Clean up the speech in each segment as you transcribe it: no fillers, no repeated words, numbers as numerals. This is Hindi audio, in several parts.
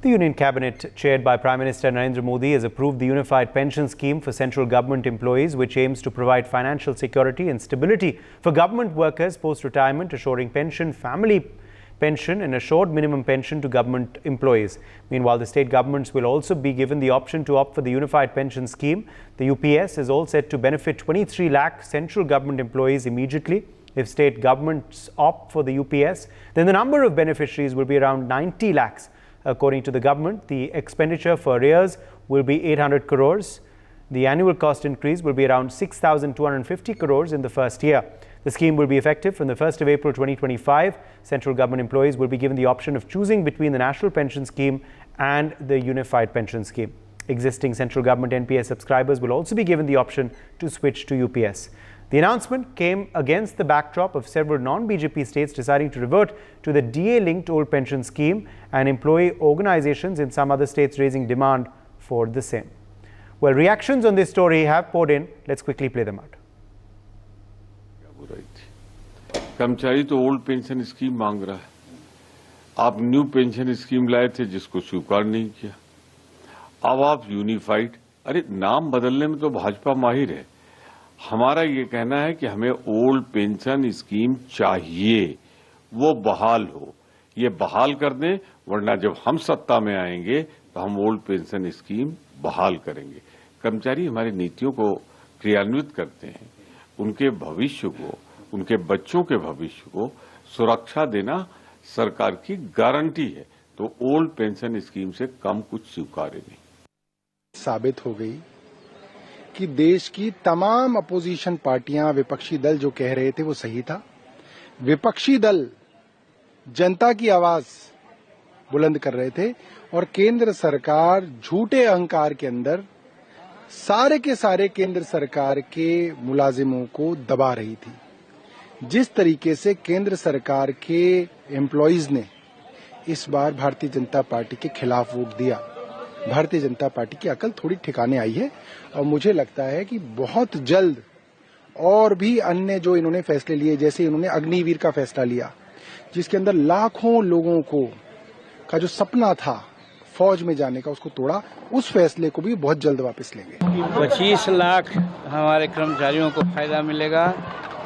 The Union Cabinet, chaired by Prime Minister Narendra Modi, has approved the Unified Pension Scheme for central government employees, which aims to provide financial security and stability for government workers post-retirement, assuring pension, family pension and assured minimum pension to government employees. Meanwhile, the state governments will also be given the option to opt for the Unified Pension Scheme. The UPS is all set to benefit 23 lakh central government employees immediately. If state governments opt for the UPS, then the number of beneficiaries will be around 90 lakhs. According to the government, the expenditure for arrears will be 800 crores. The annual cost increase will be around 6,250 crores in the first year. The scheme will be effective from the 1st of April 2025. Central government employees will be given the option of choosing between the National Pension Scheme and the Unified Pension Scheme. Existing central government NPS subscribers will also be given the option to switch to UPS. The announcement came against the backdrop of several non-BJP states deciding to revert to the DA-linked old pension scheme and employee organizations in some other states raising demand for the same. Well, reactions on this story have poured in. Let's quickly play them out. कर्मचारी तो ओल्ड पेंशन स्कीम मांग रहा है, आप न्यू पेंशन स्कीम लाए थे जिसको स्वीकार नहीं किया, अब आप यूनिफाइड, अरे नाम बदलने में तो भाजपा माहिर है। हमारा ये कहना है कि हमें ओल्ड पेंशन स्कीम चाहिए, वो बहाल हो, ये बहाल कर दें, वरना जब हम सत्ता में आएंगे तो हम ओल्ड पेंशन स्कीम बहाल करेंगे। कर्मचारी हमारी नीतियों को क्रियान्वित करते हैं, उनके भविष्य को, उनके बच्चों के भविष्य को सुरक्षा देना सरकार की गारंटी है, तो ओल्ड पेंशन स्कीम से कम कुछ स्वीकार्य नहीं। साबित हो गई कि देश की तमाम अपोजिशन पार्टियां, विपक्षी दल जो कह रहे थे वो सही था। विपक्षी दल जनता की आवाज बुलंद कर रहे थे और केंद्र सरकार झूठे अहंकार के अंदर सारे के सारे केंद्र सरकार के मुलाजिमों को दबा रही थी। जिस तरीके से केंद्र सरकार के एम्प्लॉइज ने इस बार भारतीय जनता पार्टी के खिलाफ वोट दिया, भारतीय जनता पार्टी की अकल थोड़ी ठिकाने आई है और मुझे लगता है कि बहुत जल्द और भी अन्य जो इन्होंने फैसले लिए, जैसे इन्होंने अग्निवीर का फैसला लिया जिसके अंदर लाखों लोगों को का जो सपना था फौज में जाने का उसको तोड़ा, उस फैसले को भी बहुत जल्द वापस लेंगे। 25 लाख हमारे कर्मचारियों को फायदा मिलेगा।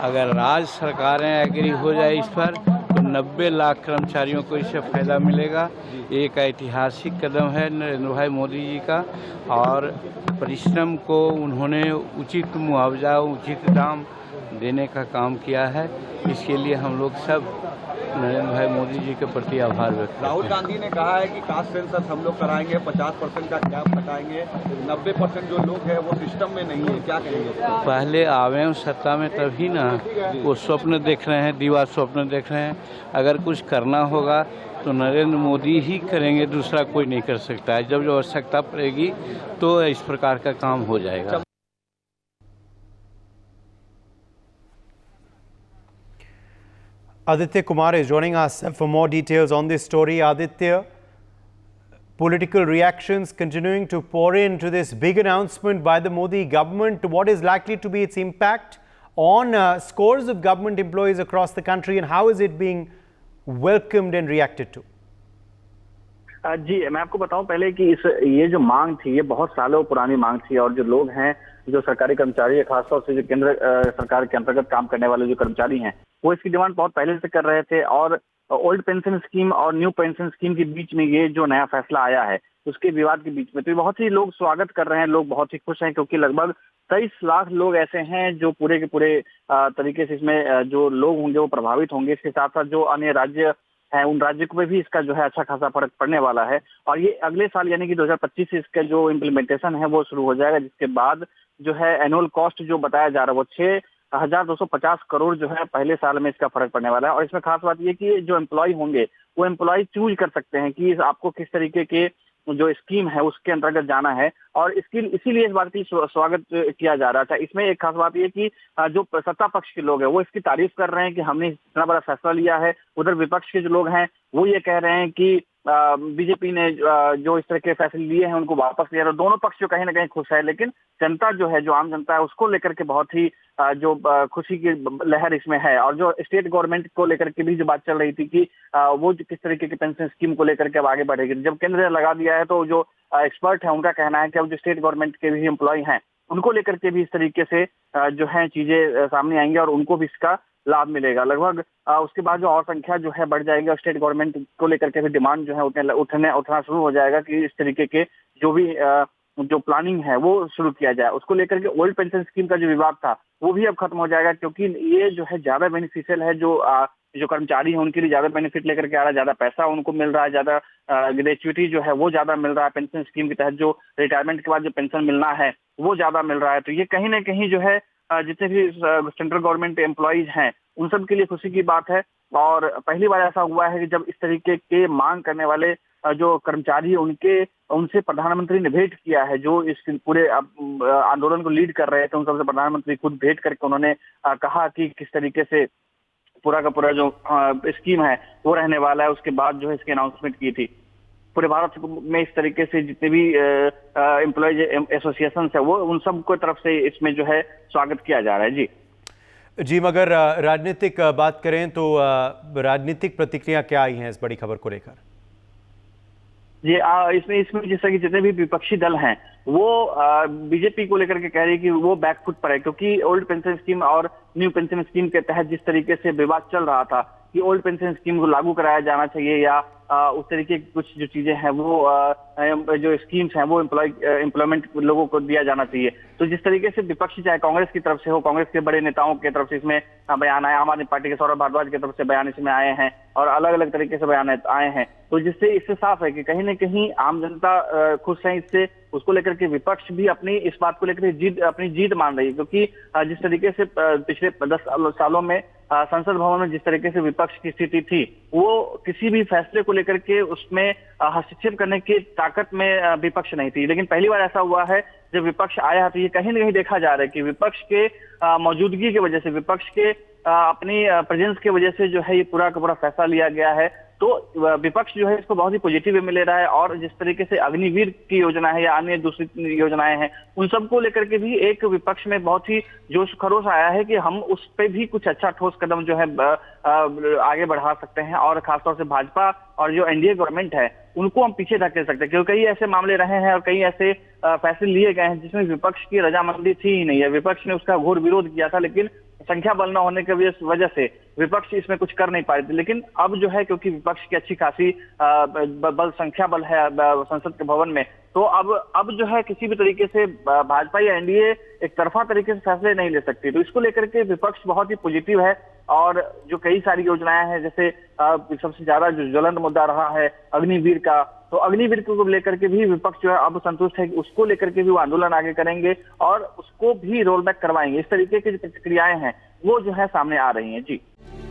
अगर राज्य सरकारें एग्री हो जाए इस पर तो 90 लाख कर्मचारियों को इससे फायदा मिलेगा। एक ऐतिहासिक कदम है नरेंद्र भाई मोदी जी का और परिश्रम को उन्होंने उचित मुआवजा, उचित दाम देने का काम किया है। इसके लिए हम लोग सब नरेंद्र भाई मोदी जी के प्रति आभार व्यक्त करते हैं। राहुल गांधी ने कहा है कि कास्ट सेंसस हम लोग कराएंगे, 50% का गैप हटाएंगे, 90% जो लोग हैं वो सिस्टम में नहीं है, क्या कहेंगे? पहले आवे सत्ता में तभी ना, वो स्वप्न देख रहे हैं, दीवार स्वप्न देख रहे हैं। अगर कुछ करना होगा तो नरेंद्र मोदी ही करेंगे, दूसरा कोई नहीं कर सकता है। जब आवश्यकता पड़ेगी तो इस प्रकार का काम हो जाएगा। Aditya Kumar is joining us for more details on this story. Aditya, political reactions continuing to pour into this big announcement by the Modi government. What is likely to be its impact on scores of government employees across the country, and how is it being welcomed and reacted to? जी, मैं आपको बताऊं पहले कि ये जो मांग थी ये बहुत सालों पुरानी मांग थी और जो लोग हैं, जो सरकारी कर्मचारी है, खासतौर से जो केंद्र सरकार के अंतर्गत काम करने वाले जो कर्मचारी हैं, वो इसकी डिमांड बहुत पहले से कर रहे थे। और ओल्ड पेंशन स्कीम और न्यू पेंशन स्कीम के बीच में ये जो नया फैसला आया है उसके विवाद के बीच में तो बहुत ही लोग स्वागत कर रहे हैं, लोग बहुत ही खुश हैं, क्योंकि लगभग 23 लाख लोग ऐसे हैं जो पूरे के पूरे तरीके से इसमें जो लोग होंगे वो प्रभावित होंगे। इसके साथ साथ जो अन्य राज्य है उन राज्यों को भी इसका जो है अच्छा खासा फर्क पड़ने वाला है और ये अगले साल यानी कि 2025 से इसका जो इम्प्लीमेंटेशन है वो शुरू हो जाएगा, जिसके बाद जो है एनुअल कॉस्ट जो बताया जा रहा है वो 6,250 करोड़ जो है पहले साल में इसका फर्क पड़ने वाला है। और इसमें खास बात ये कि जो एम्प्लॉय होंगे वो एम्प्लॉय चूज कर सकते हैं कि आपको किस तरीके के जो स्कीम है उसके अंतर्गत जाना है और इसीलिए इस बात की स्वागत किया जा रहा था। इसमें एक खास बात ये कि जो सत्ता पक्ष के लोग हैं वो इसकी तारीफ कर रहे हैं कि हमने इतना बड़ा फैसला लिया है। उधर विपक्ष के जो लोग हैं वो ये कह रहे हैं कि बीजेपी ने जो इस तरह के फैसले लिए हैं उनको वापस लिया, और दोनों पक्ष जो कहीं ना कहीं खुश है, लेकिन जनता जो है, जो आम जनता है, उसको लेकर के बहुत ही जो खुशी की लहर इसमें है। और जो स्टेट गवर्नमेंट को लेकर के भी जो बात चल रही थी कि वो किस तरीके की पेंशन स्कीम को लेकर के अब आगे बढ़ेगी, जब केंद्र ने लगा दिया है तो जो एक्सपर्ट है उनका कहना है कि अब जो स्टेट गवर्नमेंट के भी एम्प्लॉय हैं उनको लेकर के भी इस तरीके से जो है चीजें सामने आएंगी और उनको भी इसका लाभ मिलेगा। लगभग उसके बाद जो और संख्या जो है बढ़ जाएगी और स्टेट गवर्नमेंट को लेकर के भी डिमांड जो है उठना शुरू हो जाएगा कि इस तरीके के जो भी जो प्लानिंग है वो शुरू किया जाए। उसको लेकर के ओल्ड पेंशन स्कीम का जो विवाद था वो भी अब खत्म हो जाएगा, क्योंकि ये जो है ज्यादा बेनिफिशियल है, जो कर्मचारी है उनके लिए ज्यादा बेनिफिट लेकर के आ रहा है, ज्यादा पैसा उनको मिल रहा है, ज्यादा ग्रेच्युटी जो है वो ज्यादा मिल रहा है। पेंशन स्कीम के तहत जो रिटायरमेंट के बाद जो पेंशन मिलना है वो ज्यादा मिल रहा है। तो ये कहीं ना कहीं जो है जितने भी सेंट्रल गवर्नमेंट एम्प्लॉइज हैं उन सब के लिए खुशी की बात है। और पहली बार ऐसा हुआ है कि जब इस तरीके के मांग करने वाले जो कर्मचारी उनसे प्रधानमंत्री ने भेंट किया है, जो इस पूरे आंदोलन को लीड कर रहे थे, उन सबसे प्रधानमंत्री खुद भेंट करके उन्होंने कहा कि किस तरीके से पूरा का पूरा जो स्कीम है वो रहने वाला है। उसके बाद जो है इसकी अनाउंसमेंट की थी। पूरे भारत में इस तरीके से जितने भी एम्प्लॉयज एसोसिएशन है वो उन सब को तरफ से इसमें जो है स्वागत किया जा रहा है। जी, मगर राजनीतिक बात करें तो राजनीतिक प्रतिक्रिया क्या आई है इस बड़ी खबर को लेकर? जी, इसमें जिस तरह के जितने भी विपक्षी दल हैं वो बीजेपी को लेकर के कह रही है कि वो बैकफुट पर है, क्योंकि ओल्ड पेंशन स्कीम और न्यू पेंशन स्कीम के तहत जिस तरीके से विवाद चल रहा था कि ओल्ड पेंशन स्कीम को लागू कराया जाना चाहिए या उस तरीके की कुछ जो चीजें हैं वो जो स्कीम्स हैं वो एम्प्लॉयमेंट लोगों को दिया जाना चाहिए। तो जिस तरीके से विपक्ष चाहे कांग्रेस की तरफ से हो, कांग्रेस के बड़े नेताओं की तरफ से इसमें बयान आए, आम आदमी पार्टी के सौरभ भारद्वाज की तरफ से बयान इसमें आए हैं और अलग अलग तरीके से बयान आए हैं, तो जिससे इससे साफ है कि कहीं ना कहीं आम जनता खुश है इससे। उसको लेकर के विपक्ष भी अपनी इस बात को लेकर अपनी जीत मान रही है, क्योंकि जिस तरीके से पिछले 10 सालों में संसद भवन में जिस तरीके से विपक्ष की स्थिति थी वो किसी भी फैसले को लेकर के उसमें हस्तक्षेप करने की ताकत में विपक्ष नहीं थी। लेकिन पहली बार ऐसा हुआ है जब विपक्ष आया तो ये कहीं ना कहीं देखा जा रहा है कि विपक्ष के मौजूदगी की वजह से, विपक्ष के अपनी प्रेजेंस की वजह से जो है ये पूरा का पूरा फैसला लिया गया है। तो विपक्ष जो है इसको बहुत ही पॉजिटिव वे में ले रहा है और जिस तरीके से अग्निवीर की योजना है या अन्य दूसरी योजनाएं हैं उन सबको लेकर के भी एक विपक्ष में बहुत ही जोश खरोश आया है कि हम उस पे भी कुछ अच्छा ठोस कदम जो है आगे बढ़ा सकते हैं और खासतौर से भाजपा और जो एनडीए गवर्नमेंट है उनको हम पीछे धकेल सकते हैं, क्योंकि कई ऐसे मामले रहे हैं और कई ऐसे फैसले लिए गए हैं जिसमें विपक्ष की रजामंदी थी ही नहीं है। विपक्ष ने उसका घोर विरोध किया था, लेकिन संख्या बल न होने की वजह से विपक्ष इसमें कुछ कर नहीं पाए थे। लेकिन अब जो है क्योंकि विपक्ष की अच्छी खासी संख्या बल है संसद के भवन में, तो अब जो है किसी भी तरीके से भाजपा या एनडीए एक तरफा तरीके से फैसले नहीं ले सकती। तो इसको लेकर के विपक्ष बहुत ही पॉजिटिव है और जो कई सारी योजनाएं हैं, जैसे सबसे ज्यादा जो ज्वलंत मुद्दा रहा है अग्निवीर का, तो अग्निवीर को लेकर के भी विपक्ष जो है अब संतुष्ट है कि उसको लेकर के भी वो आंदोलन आगे करेंगे और उसको भी रोल बैक करवाएंगे। इस तरीके की जो प्रतिक्रियाएं हैं वो जो है सामने आ रही हैं। जी,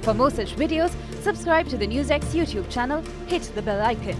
For more such videos, subscribe to the NewsX YouTube channel, hit the bell icon.